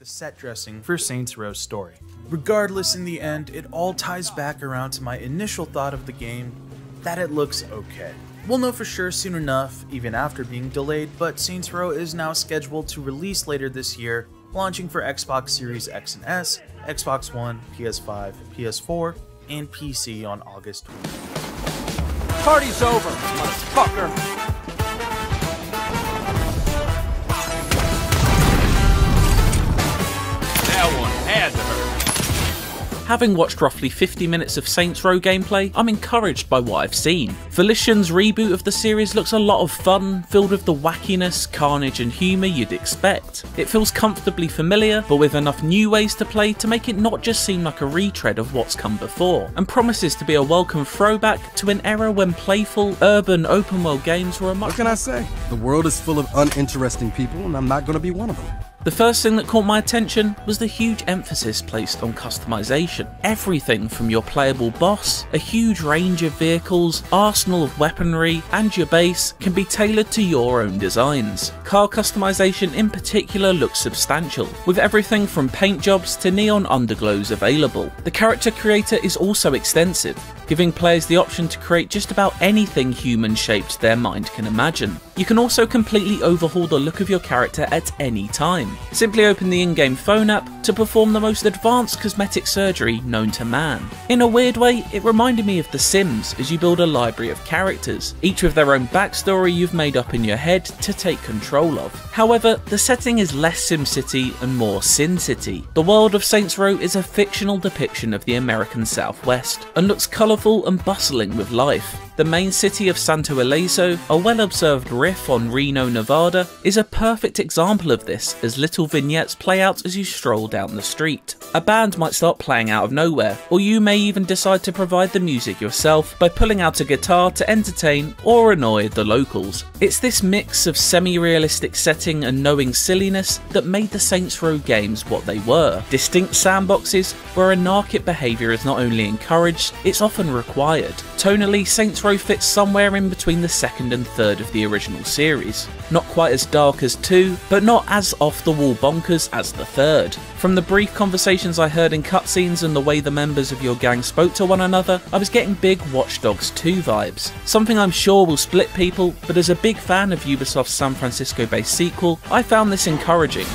set dressing for Saints Row's story. Regardless, in the end, it all ties back around to my initial thought of the game, that it looks okay. We'll know for sure soon enough, even after being delayed, but Saints Row is now scheduled to release later this year, launching for Xbox Series X and S, Xbox One, PS5, PS4, and PC on August 20th. Party's over, motherfucker! That one had to hurt. Having watched roughly 50 minutes of Saints Row gameplay, I'm encouraged by what I've seen. Volition's reboot of the series looks a lot of fun, filled with the wackiness, carnage and humour you'd expect. It feels comfortably familiar, but with enough new ways to play to make it not just seem like a retread of what's come before, and promises to be a welcome throwback to an era when playful, urban, open-world games were a much... What can I say? The world is full of uninteresting people, and I'm not going to be one of them. The first thing that caught my attention was the huge emphasis placed on customization. Everything from your playable boss, a huge range of vehicles, arsenal of weaponry, and your base can be tailored to your own designs. Car customization in particular looks substantial, with everything from paint jobs to neon underglows available. The character creator is also extensive, giving players the option to create just about anything human-shaped their mind can imagine. You can also completely overhaul the look of your character at any time. Simply open the in-game phone app to perform the most advanced cosmetic surgery known to man. In a weird way, it reminded me of The Sims as you build a library of characters, each with their own backstory you've made up in your head to take control of. However, the setting is less SimCity and more Sin City. The world of Saints Row is a fictional depiction of the American Southwest, and looks colourful and bustling with life. The main city of Santo Ileso, a well-observed riff on Reno, Nevada, is a perfect example of this, as little vignettes play out as you stroll down the street. A band might start playing out of nowhere, or you may even decide to provide the music yourself by pulling out a guitar to entertain or annoy the locals. It's this mix of semi-realistic setting and knowing silliness that made the Saints Row games what they were. Distinct sandboxes where anarchic behaviour is not only encouraged, it's often required. Tonally, Saints Row fits somewhere in between the second and third of the original series. Not quite as dark as 2, but not as off-the-wall bonkers as the third. From the brief conversations I heard in cutscenes and the way the members of your gang spoke to one another, I was getting big Watch Dogs 2 vibes. Something I'm sure will split people, but as a big fan of Ubisoft's San Francisco-based sequel, I found this encouraging.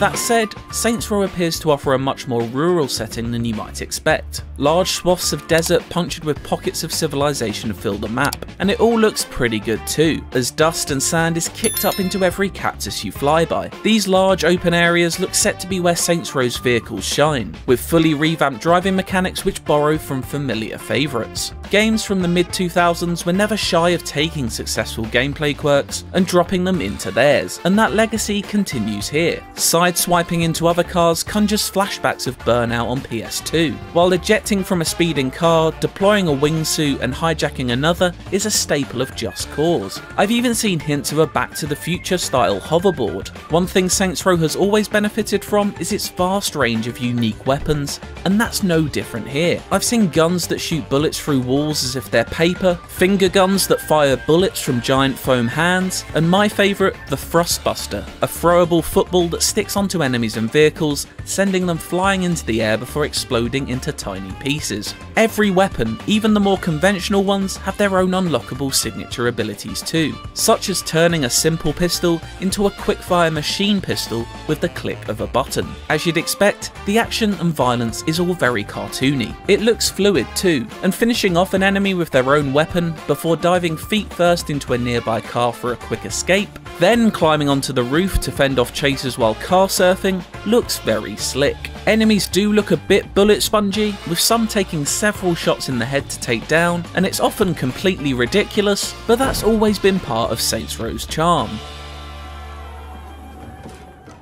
That said, Saints Row appears to offer a much more rural setting than you might expect. Large swaths of desert punctured with pockets of civilization fill the map, and it all looks pretty good too, as dust and sand is kicked up into every cactus you fly by. These large open areas look set to be where Saints Row's vehicles shine, with fully revamped driving mechanics which borrow from familiar favourites. Games from the mid-2000s were never shy of taking successful gameplay quirks and dropping them into theirs, and that legacy continues here. Sideswiping into other cars conjures flashbacks of Burnout on PS2, while ejecting from a speeding car, deploying a wingsuit and hijacking another is a staple of Just Cause. I've even seen hints of a Back to the Future style hoverboard. One thing Saints Row has always benefited from is its vast range of unique weapons, and that's no different here. I've seen guns that shoot bullets through walls as if they're paper, finger guns that fire bullets from giant foam hands, and my favourite, the thrustbuster, a throwable football that sticks onto enemies and vehicles, sending them flying into the air before exploding into tiny pieces. Every weapon, even the more conventional ones, have their own unlockable signature abilities too, such as turning a simple pistol into a quickfire machine pistol with the click of a button. As you'd expect, the action and violence is all very cartoony. It looks fluid too, and finishing off an enemy with their own weapon before diving feet first into a nearby car for a quick escape, then climbing onto the roof to fend off chasers while car surfing, looks very slick. Enemies do look a bit bullet spongy, with some taking several shots in the head to take down, and it's often completely ridiculous, but that's always been part of Saints Row's charm.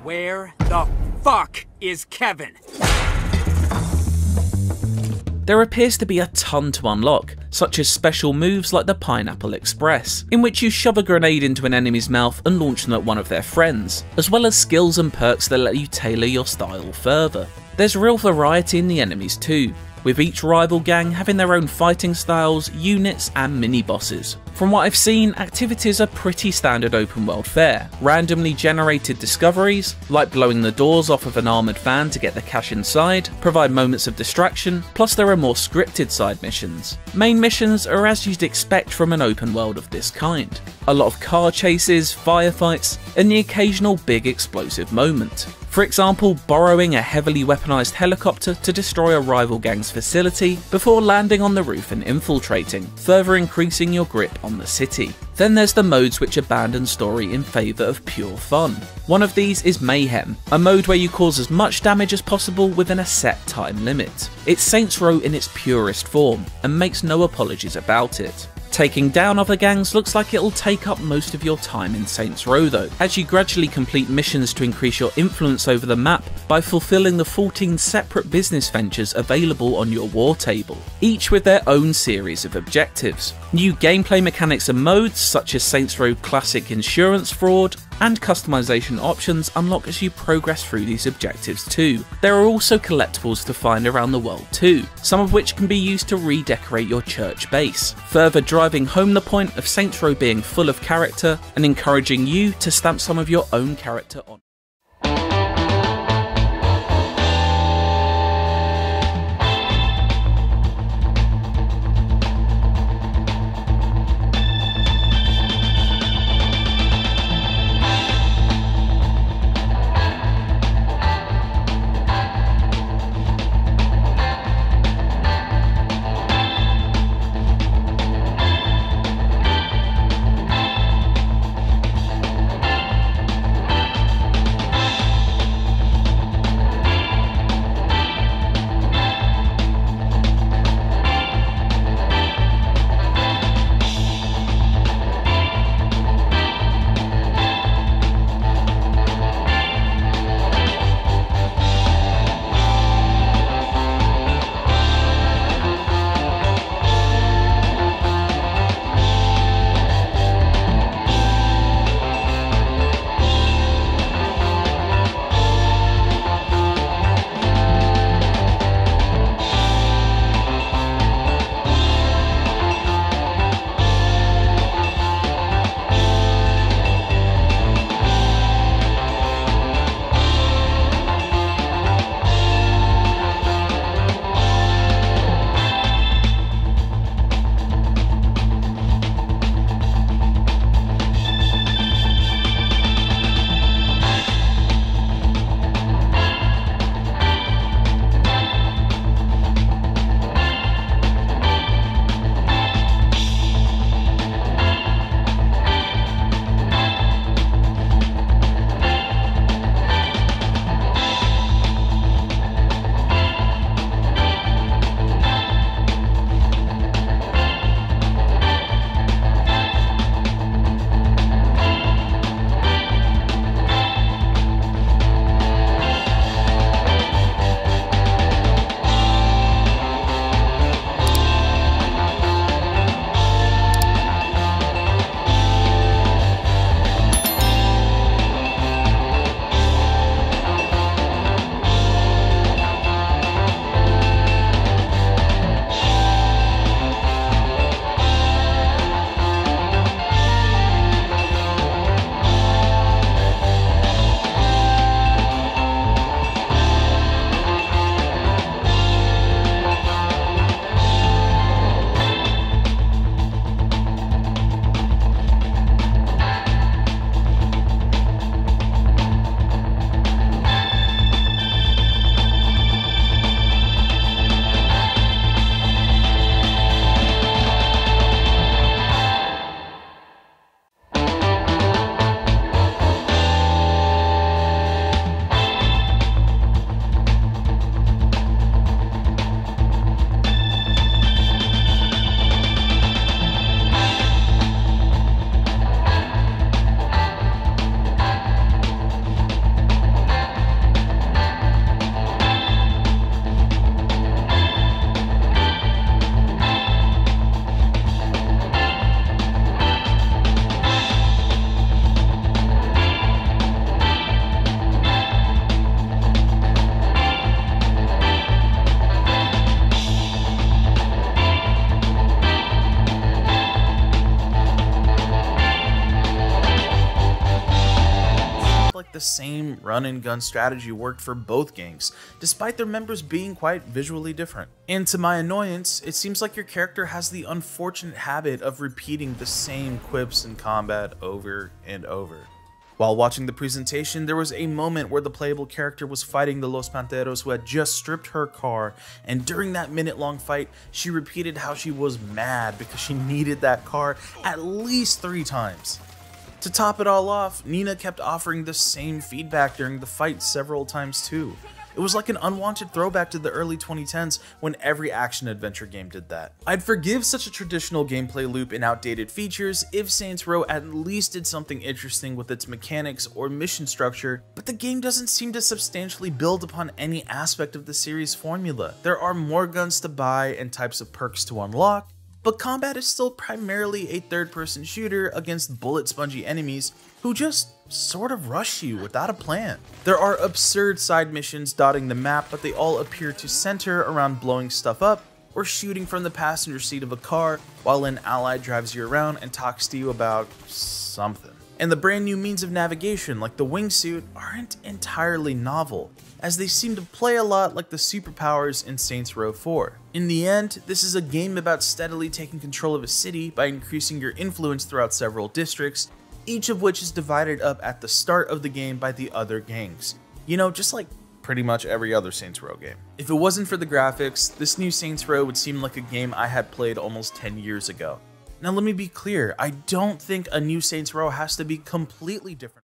Where the fuck is Kevin? There appears to be a ton to unlock, such as special moves like the Pineapple Express, in which you shove a grenade into an enemy's mouth and launch them at one of their friends, as well as skills and perks that let you tailor your style further. There's real variety in the enemies too, with each rival gang having their own fighting styles, units and mini-bosses. From what I've seen, activities are pretty standard open world fare. Randomly generated discoveries, like blowing the doors off of an armoured van to get the cash inside, provide moments of distraction, plus there are more scripted side missions. Main missions are as you'd expect from an open world of this kind. A lot of car chases, firefights, and the occasional big explosive moment. For example, borrowing a heavily weaponized helicopter to destroy a rival gang's facility before landing on the roof and infiltrating, further increasing your grip on the city. Then there's the modes which abandon story in favour of pure fun. One of these is Mayhem, a mode where you cause as much damage as possible within a set time limit. It's Saints Row in its purest form, and makes no apologies about it. Taking down other gangs looks like it'll take up most of your time in Saints Row though, as you gradually complete missions to increase your influence over the map by fulfilling the 14 separate business ventures available on your war table, each with their own series of objectives. New gameplay mechanics and modes such as Saints Row Classic Insurance Fraud and customization options unlock as you progress through these objectives too. There are also collectibles to find around the world too, some of which can be used to redecorate your church base, further driving home the point of Saints Row being full of character and encouraging you to stamp some of your own character on. the same run and gun strategy worked for both gangs, despite their members being quite visually different. And to my annoyance, it seems like your character has the unfortunate habit of repeating the same quips in combat over and over. While watching the presentation, there was a moment where the playable character was fighting the Los Panteros who had just stripped her car, and during that minute-long fight, she repeated how she was mad because she needed that car at least 3 times. To top it all off, Nina kept offering the same feedback during the fight several times too. It was like an unwanted throwback to the early 2010s when every action-adventure game did that. I'd forgive such a traditional gameplay loop and outdated features if Saints Row at least did something interesting with its mechanics or mission structure, but the game doesn't seem to substantially build upon any aspect of the series' formula. There are more guns to buy and types of perks to unlock, but combat is still primarily a third-person shooter against bullet-spongy enemies who just sort of rush you without a plan. There are absurd side missions dotting the map, but they all appear to center around blowing stuff up or shooting from the passenger seat of a car while an ally drives you around and talks to you about something. And the brand new means of navigation, like the wingsuit, aren't entirely novel, as they seem to play a lot like the superpowers in Saints Row 4. In the end, this is a game about steadily taking control of a city by increasing your influence throughout several districts, each of which is divided up at the start of the game by the other gangs. You know, just like pretty much every other Saints Row game. If it wasn't for the graphics, this new Saints Row would seem like a game I had played almost 10 years ago. Now let me be clear, I don't think a new Saints Row has to be completely different.